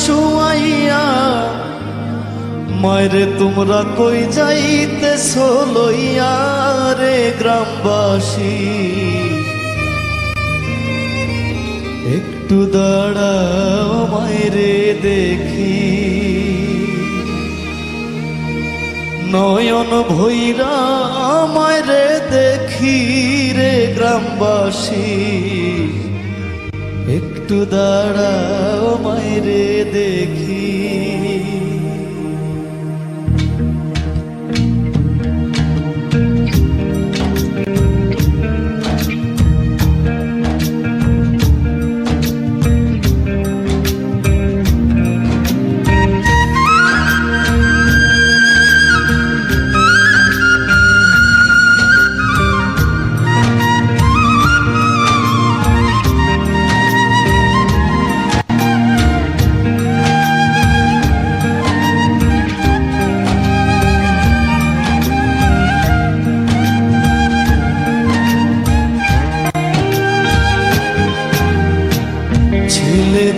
শুয়াইয়া মায়েরে তোমরা কই যাইতেছো লইয়া রে গ্রামবাসী, একটু দাঁড়াও মায়েরে দেখি। নয়ন ভৈরা মায়েরে দেখি রে গ্রামবাসী, একটু দাঁড়াও মায়েরে দেখি।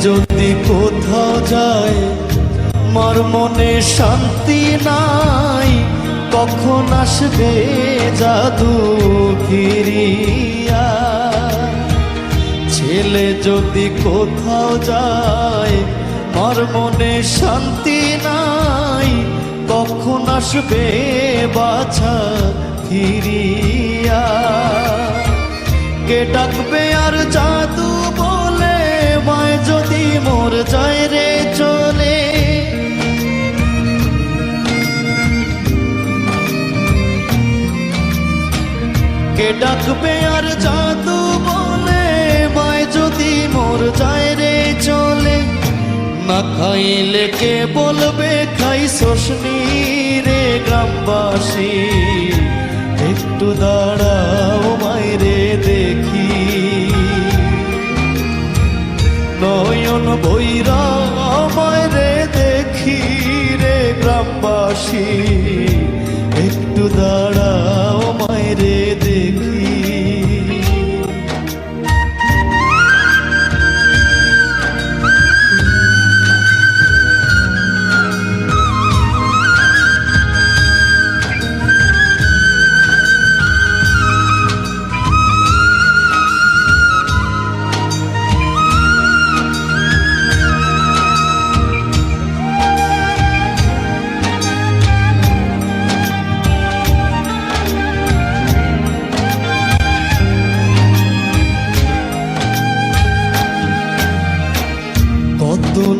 যদি কোথাও যায় মার মনে শান্তি নাই, কখন আসবে জাদু ফিরিয়া। ছেলে যদি কোথাও যায় মার মনে শান্তি নাই, কখন আসবে বাছা ফিরিয়া। কে ডাকবে আর জাদু বলে মায় যদি মোর যায় রে চলে। কে ডাকবে আর জাদু বলে মায় যদি মোর যায় রে চলে। না খাইলে কে বলবে খাইছসনি রে গ্রামবাসী, একটু দাঁড়াও মায়েরে দেখি। নয়ন ভৈরা মায়েরে দেখি রে গ্রামবাসী, একটু দাঁড়াও মায়েরে দেখি।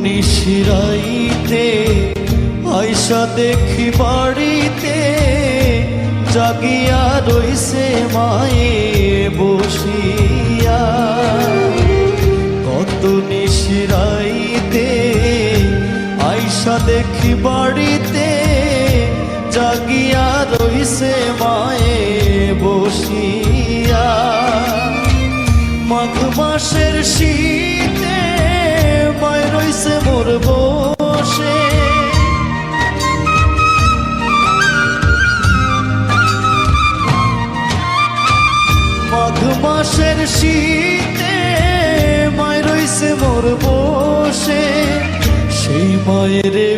নিশিরাইতে আয়সা দেখি বাড়িতে, জাগিয়া রইছে মায়ে বসিয়া। কত নিশিরাইতে আয়সা দেখি বাড়িতে, জাগিয়া রইছে মায়ে বসিয়া। মাঘ মাসের শীতে মায় রইছে মোর বসে, মাঘ মাসের শীতে মায় রইছে মোর বসে। সেই মায়েরে